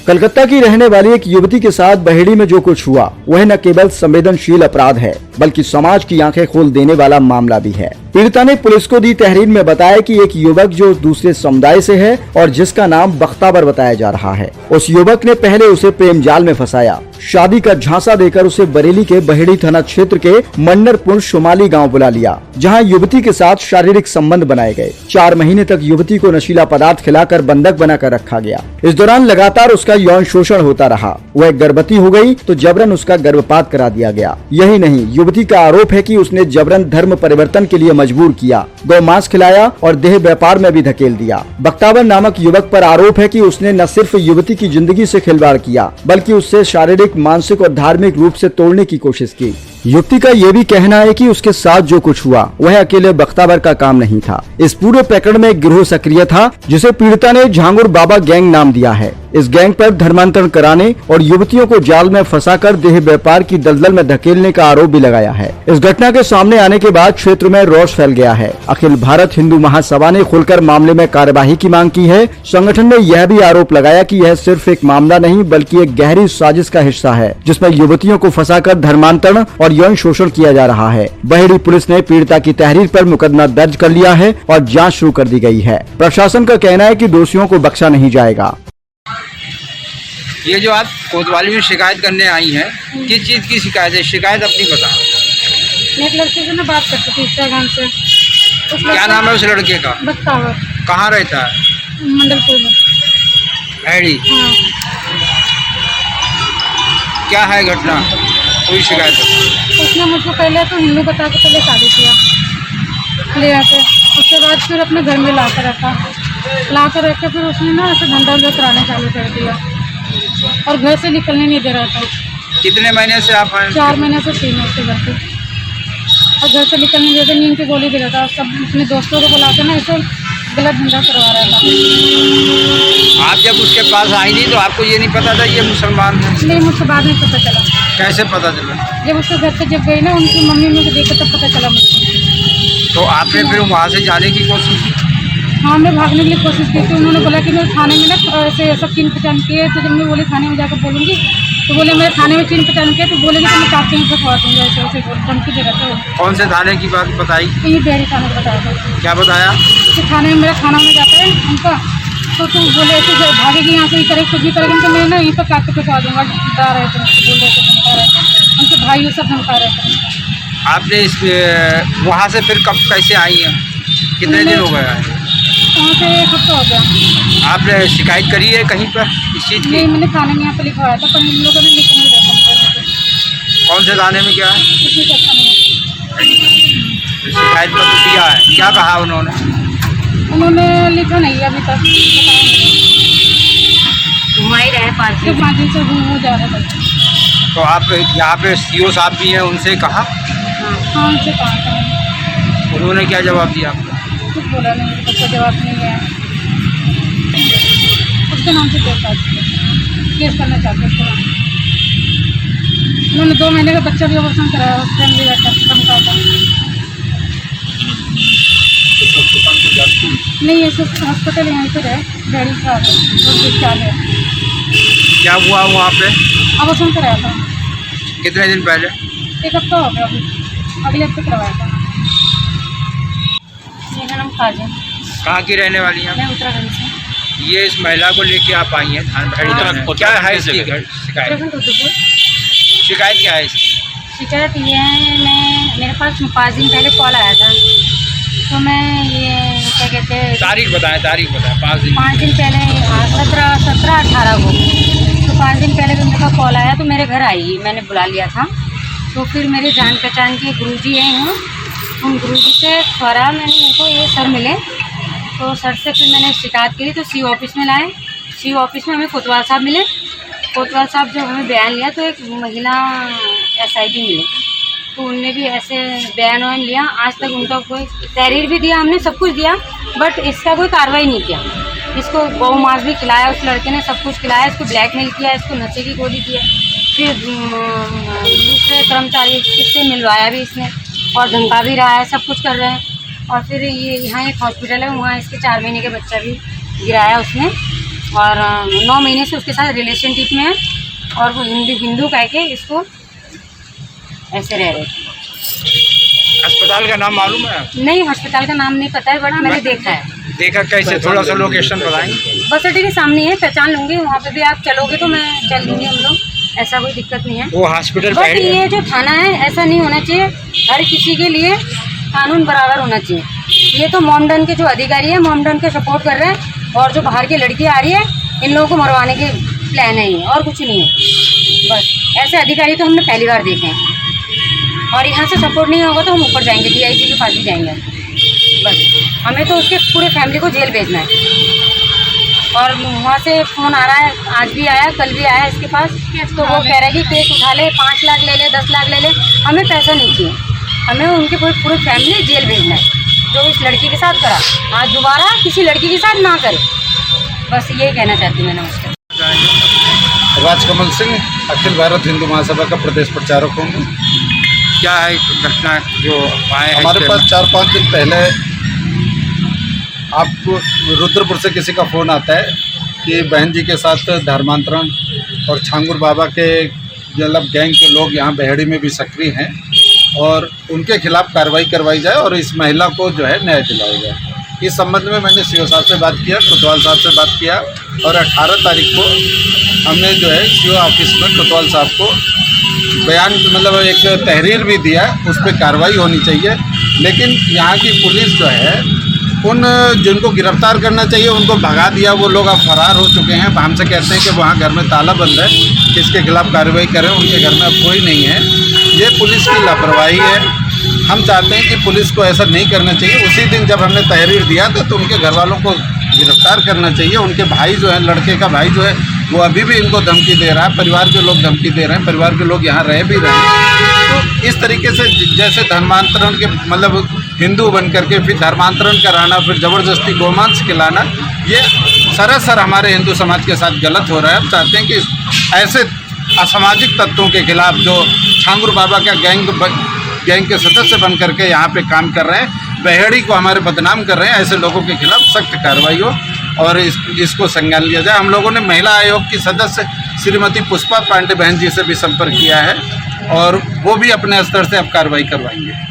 कलकत्ता की रहने वाली एक युवती के साथ बहेड़ी में जो कुछ हुआ वह न केवल संवेदनशील अपराध है बल्कि समाज की आंखें खोल देने वाला मामला भी है। पीड़िता ने पुलिस को दी तहरीर में बताया कि एक युवक जो दूसरे समुदाय से है और जिसका नाम बख्तावर बताया जा रहा है, उस युवक ने पहले उसे प्रेम जाल में फंसाया, शादी का झांसा देकर उसे बरेली के बहेड़ी थाना क्षेत्र के मंडरपुर शुमाली गांव बुला लिया, जहां युवती के साथ शारीरिक संबंध बनाए गए। 4 महीने तक युवती को नशीला पदार्थ खिलाकर बंधक बनाकर रखा गया। इस दौरान लगातार उसका यौन शोषण होता रहा। वह गर्भवती हो गई तो जबरन उसका गर्भपात करा दिया गया। यही नहीं, युवती का आरोप है कि उसने जबरन धर्म परिवर्तन के लिए मजबूर किया, गौ मांस खिलाया और देह व्यापार में भी धकेल दिया। बख्तावर नामक युवक पर आरोप है कि उसने न सिर्फ युवती की जिंदगी से खिलवाड़ किया बल्कि उससे शारीरिक, मानसिक और धार्मिक रूप से तोड़ने की कोशिश की। युवती का ये भी कहना है कि उसके साथ जो कुछ हुआ वह अकेले बख्तावर का काम नहीं था। इस पूरे प्रकरण में एक गिरोह सक्रिय था जिसे पीड़िता ने झांगुर बाबा गैंग नाम दिया है। इस गैंग पर धर्मांतरण कराने और युवतियों को जाल में फंसाकर देह व्यापार की दलदल में धकेलने का आरोप भी लगाया है। इस घटना के सामने आने के बाद क्षेत्र में रोष फैल गया है। अखिल भारत हिंदू महासभा ने खुलकर मामले में कार्यवाही की मांग की है। संगठन ने यह भी आरोप लगाया कि यह सिर्फ एक मामला नहीं बल्कि एक गहरी साजिश का हिस्सा है जिसमें युवतियों को फंसाकर धर्मांतरण और यौन शोषण किया जा रहा है। बहेड़ी पुलिस ने पीड़िता की तहरीर पर मुकदमा दर्ज कर लिया है और जांच शुरू कर दी गई है। प्रशासन का कहना है कि दोषियों को बख्शा नहीं जाएगा। ये जो आप कोतवाली में शिकायत करने आई हैं, किस चीज़ की शिकायत है? शिकायत अपनी बताओ। मैं एक लड़के से ना बात करती थी इंस्टाग्राम से। क्या नाम है उस लड़के का? बख्तावर। कहाँ रहता है? मंडलपुर में। बहेड़ी। हाँ। क्या है घटना? कोई शिकायत है? उसने मुझको पहले तो हिंदू बता के पहले शादी किया ले आके, उसके बाद फिर अपने घर में ला कर रख के फिर उसने ना ऐसे धंधा उधर कराना चालू कर दिया और घर से निकलने नहीं दे रहा था। कितने महीने से आप हैं? 4 महीने से 3 हफ्ते घर पे, और घर से निकलने नहीं देते, नींद की गोली दे रहा था। सब अपने दोस्तों को बुला के ना ऐसे गलत धंधा करवा रहा था। आप जब उसके पास आई थी तो आपको ये नहीं पता था ये मुसलमान है? नहीं, मुझसे बाद में पता चला। कैसे पता चला? जब उसके घर पे जब गई ना, उनकी मम्मी मुझे देखा तब पता चला मुझको। तो आपने फिर वहाँ से जाने की कोशिश की? हाँ, मैं भागने के लिए कोशिश की थी। उन्होंने बोला कि मेरे थाने में ना ऐसे सब चीन पहचान किए। तो जब मैं बोली थाने में जाकर बोलूँगी तो बोले मेरे थाने में चीन पहचान किए, तो बोलेगी तो मैं काटते ही खवा दूँगी। ऐसे धमकी दे रहा था। कौन से थाने की बात बताई? ये बहेड़ी थाने को बताया था। क्या बताया? कि थाने में मेरा खाना में जाता है उनका, तो तुम बोले ऐसे भागेगी यहाँ से, ही करे कुछ भी करेगी तो मैं ना यहीं पर काट के खवा दूँगा। डरा रहे थे, बोल रहे थे, धमका रहे थे। उनके भाई सब धमका रहे थे। आपने इस वहाँ से फिर कब कैसे आई हैं? कितने दिन हो गए हैं? वहाँ से 1 हफ्ता हो गया। आपने शिकायत करी है कहीं पर इस चीज़ की? नहीं, मैंने थाने में यहाँ पर लिखवाया था, पर इन लोगों ने लिख नहीं दिया। कौन से थाने में? क्या है किसी का अच्छा नहीं। शिकायत पत्र दिया है? क्या कहा उन्होंने? उन्होंने लिखा नहीं अभी तक, बताया नहीं। घुमाई रहे 5 दिन। 5 दिन से घूम जा रहा था। तो आप यहाँ पे सीओ साहब भी हैं, उनसे कहा? हाँ, उनसे कहा था। उन्होंने क्या जवाब दिया आपको? कुछ बोला नहीं, उसका जवाब नहीं है। उसके नाम से केस करना चाहते उसके नाम। उन्होंने 2 महीने का बच्चा भी ऑपरेशन कराया, उस फैमिली का धमका था। नहीं, ऐसे हॉस्पिटल यहीं पर है, बहेड़ी का है। क्या हुआ वहाँ पे? ऑपरेशन कराया था। कितने दिन पहले? 1 हफ्ता हो गया, अभी अगले हफ्ते करवाया था। मेरा नाम काजल। कहाँ की रहने वाली हैं? मैं उत्तराखंड से। ये इस महिला को लेके आप आई हैं थाने बहेड़ी थाने। क्या है इसकी शिकायत? शिकायत क्या है इसकी? शिकायत ये है, मेरे पास 5 दिन पहले कॉल आया था। तो मैं ये क्या कहते हैं, तारीख बताएं 5 दिन। 5 दिन पहले 17-18 को, तो 5 दिन पहले तो मेरे कॉल आया तो मेरे घर आई, मैंने बुला लिया था। तो फिर मेरे जान पहचान के गुरुजी हैं, उन गुरुजी से थोड़ा मैंने उनको ये सर मिले, तो सर से फिर मैंने शिकायत करी। तो सीओ ऑफिस में लाए। सीओ ऑफिस में हमें कोतवाल साहब मिले। कोतवाल साहब जब हमें बयान लिया तो एक महिला SID मिले, तो उनने भी ऐसे बयान वान लिया। आज तक उनका कोई तहरीर भी दिया, हमने सब कुछ दिया, बट इसका कोई कार्रवाई नहीं किया। इसको गौ मांस भी खिलाया, उस लड़के ने सब कुछ खिलाया, इसको ब्लैकमेल किया, इसको नशे की गोली दी, फिर दूसरे कर्मचारी किससे मिलवाया भी इसने, और धमका भी रहा है, सब कुछ कर रहे हैं। और फिर ये यहाँ एक हॉस्पिटल है, वहाँ इसके 4 महीने के बच्चा भी गिराया उसने। और 9 महीने से उसके साथ रिलेशनशिप में है और वो हिंदू कह के इसको ऐसे रह रहे थे। अस्पताल का नाम मालूम है? नहीं, अस्पताल का नाम नहीं पता है, बट मैंने देखा है। देखा कैसे? थोड़ा सा लोकेशन बताएंगे? बस अड्डे के सामने है, पहचान लूँगी, वहाँ पे भी आप चलोगे तो मैं चल दूँगी, हम लोग, ऐसा कोई दिक्कत नहीं है। वो हॉस्पिटल बस ये जो थाना है ऐसा नहीं होना चाहिए, हर किसी के लिए कानून बराबर होना चाहिए। ये तो मोमडन के जो अधिकारी है मोमडन के सपोर्ट कर रहे हैं और जो बाहर की लड़की आ रही है इन लोगों को मरवाने के प्लान है ये, और कुछ नहीं है। बस ऐसे अधिकारी तो हमने पहली बार देखे हैं और यहाँ से सपोर्ट नहीं होगा तो हम ऊपर जाएंगे, DIG के पास भी जाएंगे। बस हमें तो उसके पूरे फैमिली को जेल भेजना है। और वहाँ से फ़ोन आ रहा है, आज भी आया, कल भी आया इसके पास, तो वो कह रहा है कि केस उठा ले, 5 लाख ले ले, 10 लाख ले ले। हमें पैसा नहीं चाहिए, हमें उनके पूरी फैमिली जेल भेजना है जो इस लड़की के साथ करा, आज दोबारा किसी लड़की के साथ ना करे। बस यही कहना चाहती हूँ मैं। नमस्कार। राजकमल सिंह, अखिल भारत हिंदू महासभा का प्रदेश प्रचारक हूँ। क्या है घटना जो आए? हमारे पास 4-5 दिन पहले आपको रुद्रपुर से किसी का फ़ोन आता है कि बहन जी के साथ धर्मांतरण और छांगुर बाबा के मतलब गैंग के लोग यहाँ बहेड़ी में भी सक्रिय हैं और उनके खिलाफ कार्रवाई करवाई जाए और इस महिला को जो है न्याय दिलाया जाए। इस संबंध में मैंने सीओ साहब से बात किया, कोतवाल साहब से बात किया और 18 तारीख को हमने जो है सीओ ऑफिस में कोतवाल साहब को बयान मतलब एक तहरीर भी दिया, उस पर कार्रवाई होनी चाहिए। लेकिन यहाँ की पुलिस जो है उन जिनको गिरफ्तार करना चाहिए उनको भगा दिया, वो लोग अब फरार हो चुके हैं। हमसे कहते हैं कि वहाँ घर में ताला बंद है, किसके खिलाफ कार्रवाई करें, उनके घर में अब कोई नहीं है। ये पुलिस की लापरवाही है। हम चाहते हैं कि पुलिस को ऐसा नहीं करना चाहिए। उसी दिन जब हमने तहरीर दिया था तो उनके घर वालों को गिरफ्तार करना चाहिए। उनके भाई जो है, लड़के का भाई जो है, वो अभी भी इनको धमकी दे रहा है, परिवार के लोग धमकी दे रहे हैं, परिवार के लोग यहाँ रह भी रहे हैं। तो इस तरीके से जैसे धर्मांतरण के मतलब हिंदू बन करके फिर धर्मांतरण कराना, फिर ज़बरदस्ती गोमांस खिलाना, ये सरासर हमारे हिंदू समाज के साथ गलत हो रहा है। हम चाहते हैं कि ऐसे असामाजिक तत्वों के खिलाफ जो छांगुर बाबा का गैंग के सदस्य बन करके यहाँ पे काम कर रहे हैं, बहेड़ी को हमारे बदनाम कर रहे हैं, ऐसे लोगों के खिलाफ सख्त कार्रवाई हो और इसको संज्ञान लिया जाए। हम लोगों ने महिला आयोग की सदस्य श्रीमती पुष्पा पांडे बहन जी से भी संपर्क किया है और वो भी अपने स्तर से अब कार्रवाई करवाएंगे।